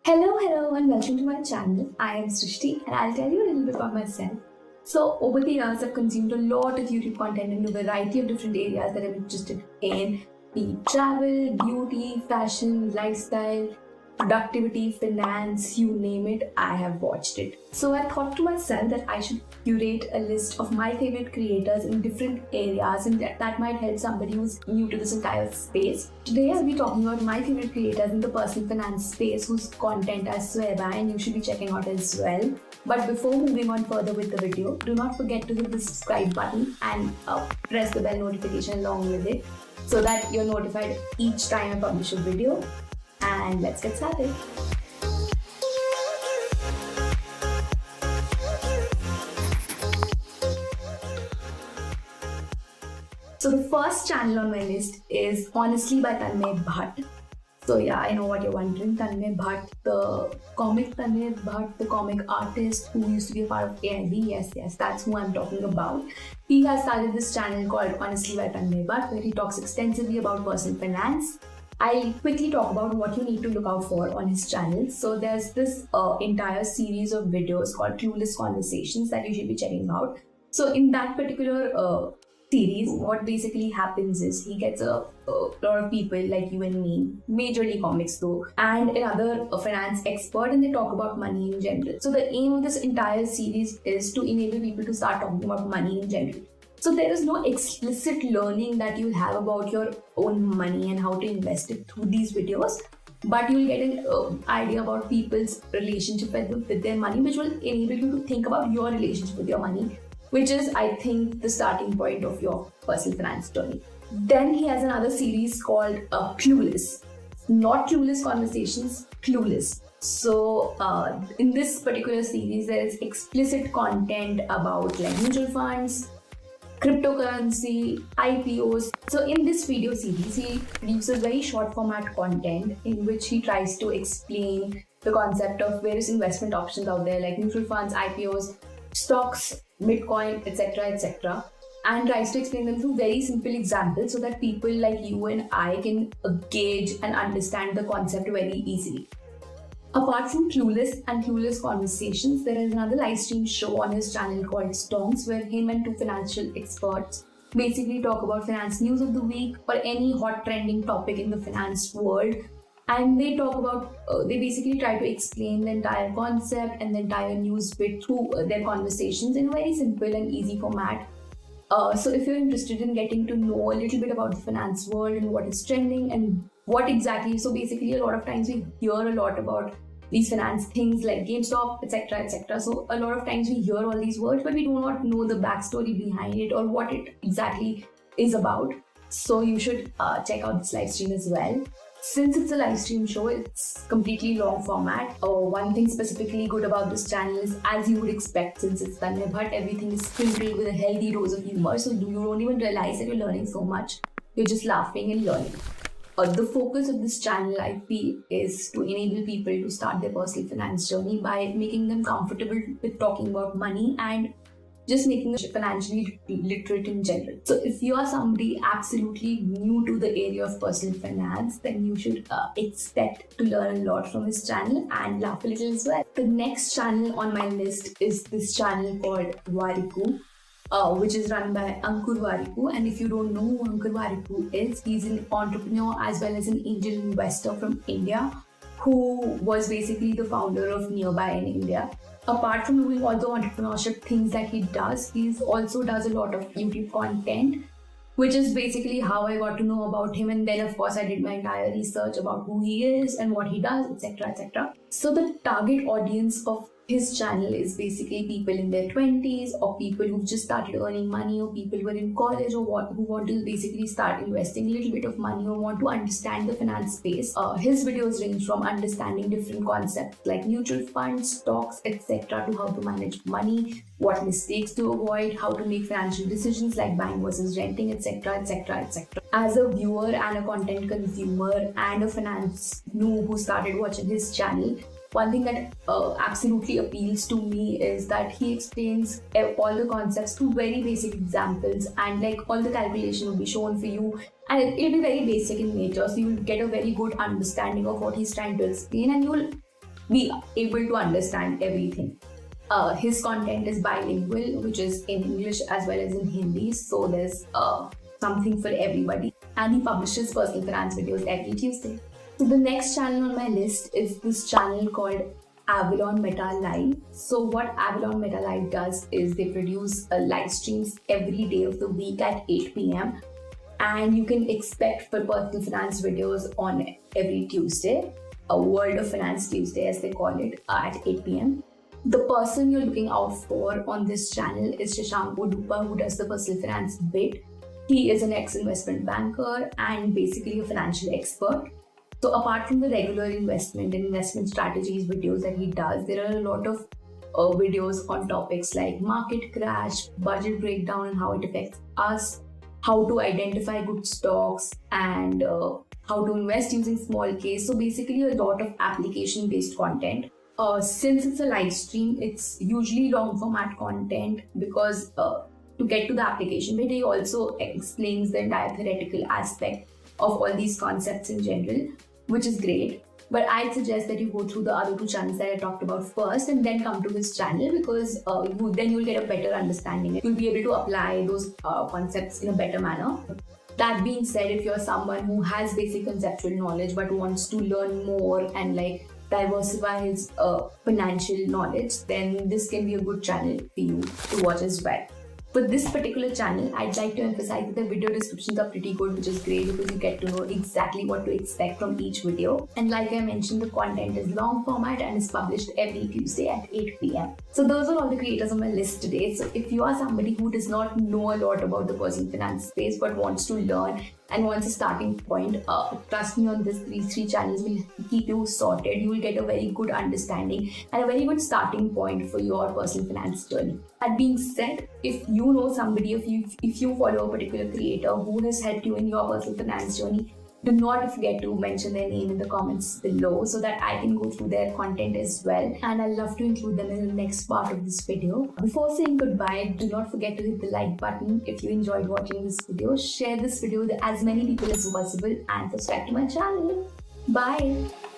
Hello, and welcome to my channel. I am Srishti, and I'll tell you a little bit about myself. So, over the years, I've consumed a lot of YouTube content in a variety of different areas that I'm interested in, be it travel, beauty, fashion, lifestyle, productivity, finance, you name it, I have watched it. So, I thought to myself that I should curate a list of my favorite creators in different areas, and that might help somebody who's new to this entire space. Today, I'll be talking about my favorite creators in the personal finance space whose content I swear by and you should be checking out as well. But before moving on further with the video, do not forget to hit the subscribe button and press the bell notification along with it so that you're notified each time I publish a video. And let's get started. So the first channel on my list is Honestly by Tanmay Bhatt. So yeah, I know what you're wondering. Tanmay Bhatt, the comic artist who used to be a part of AIB. Yes, that's who I'm talking about. He has started this channel called Honestly by Tanmay Bhatt, where he talks extensively about personal finance. I'll quickly talk about what you need to look out for on his channel. So there's this entire series of videos called Clueless Conversations that you should be checking out. So in that particular series, what basically happens is he gets a lot of people like you and me, majorly comics though, and another finance expert, and they talk about money in general. So the aim of this entire series is to enable people to start talking about money in general. So there is no explicit learning that you'll have about your own money and how to invest it through these videos, but you'll get an idea about people's relationship with their money, which will enable you to think about your relationship with your money, which is, I think, the starting point of your personal finance journey. Then he has another series called Clueless. Not Clueless Conversations, Clueless. So in this particular series, there is explicit content about like mutual funds, cryptocurrency, IPOs. So in this video series, he produces very short format content in which he tries to explain the concept of various investment options out there like mutual funds, IPOs, stocks, Bitcoin, etc., and tries to explain them through very simple examples so that people like you and I can gauge and understand the concept very easily. Apart from Clueless and Clueless Conversations, there is another live stream show on his channel called Stonks, where him and two financial experts basically talk about finance news of the week or any hot trending topic in the finance world. And they talk about, they basically try to explain the entire concept and the entire news bit through their conversations in a very simple and easy format. So if you're interested in getting to know a little bit about the finance world and what is trending and what exactly, so basically a lot of times we hear a lot about these finance things like GameStop, etc. So a lot of times we hear all these words, but we do not know the backstory behind it or what it exactly is about. So you should check out this live stream as well. Since it's a live stream show, it's completely long format. One thing specifically good about this channel is, as you would expect, since it's Tanmay Bhatt, everything is sprinkled with a healthy dose of humor. So you don't even realize that you're learning so much. You're just laughing and learning. The focus of this channel, I feel, is to enable people to start their personal finance journey by making them comfortable with talking about money and just making them financially literate in general. So if you are somebody absolutely new to the area of personal finance, then you should expect to learn a lot from this channel and laugh a little as well. The next channel on my list is this channel called Warikoo, which is run by Ankur Warikoo. And if you don't know who Ankur Warikoo is, he's an entrepreneur as well as an angel investor from India who was basically the founder of Nearby in India. Apart from doing all the entrepreneurship things that he also does a lot of YouTube content, which is basically how I got to know about him. And then of course I did my entire research about who he is and what he does, etc. So the target audience of his channel is basically people in their 20s or people who've just started earning money or people who are in college or who want to basically start investing a little bit of money or want to understand the finance space. His videos range from understanding different concepts like mutual funds, stocks, etc. to how to manage money, what mistakes to avoid, how to make financial decisions like buying versus renting, etc. As a viewer and a content consumer and a finance noob who started watching his channel, one thing that absolutely appeals to me is that he explains all the concepts through very basic examples, and like all the calculation will be shown for you, and it'll be very basic in nature, so you'll get a very good understanding of what he's trying to explain, and you'll be able to understand everything. His content is bilingual, which is in English as well as in Hindi, so there's something for everybody. And he publishes personal finance videos every Tuesday. So the next channel on my list is this channel called Avalon Meta Live. So what Avalon Meta Live does is they produce live streams every day of the week at 8 p.m. And you can expect for personal finance videos on every Tuesday, a World of Finance Tuesday as they call it, at 8 p.m. The person you're looking out for on this channel is Shashank Odupa, who does the personal finance bit. He is an ex-investment banker and basically a financial expert. So apart from the regular investment and investment strategies videos that he does, there are a lot of videos on topics like market crash, budget breakdown and how it affects us, how to identify good stocks, and how to invest using small case. So basically a lot of application based content. Since it's a live stream, it's usually long format content because to get to the application bit, he also explains the entire theoretical aspect of all these concepts in general, which is great. But I'd suggest that you go through the other two channels that I talked about first and then come to this channel, because then you'll get a better understanding. You'll be able to apply those concepts in a better manner. That being said, if you're someone who has basic conceptual knowledge but wants to learn more and like diversify his financial knowledge, then this can be a good channel for you to watch as well. For this particular channel, I'd like to emphasize that the video descriptions are pretty good, which is great because you get to know exactly what to expect from each video. And like I mentioned, the content is long format and is published every Tuesday at 8 p.m. So those are all the creators on my list today. So if you are somebody who does not know a lot about the personal finance space but wants to learn and wants a starting point, trust me, on these three channels will keep you sorted. You will get a very good understanding and a very good starting point for your personal finance journey. That being said, if you know somebody, if you follow a particular creator who has helped you in your personal finance journey, do not forget to mention their name in the comments below so that I can go through their content as well, and I'd love to include them in the next part of this video. Before saying goodbye, do not forget to hit the like button if you enjoyed watching this video, share this video with as many people as possible, and subscribe to my channel. Bye!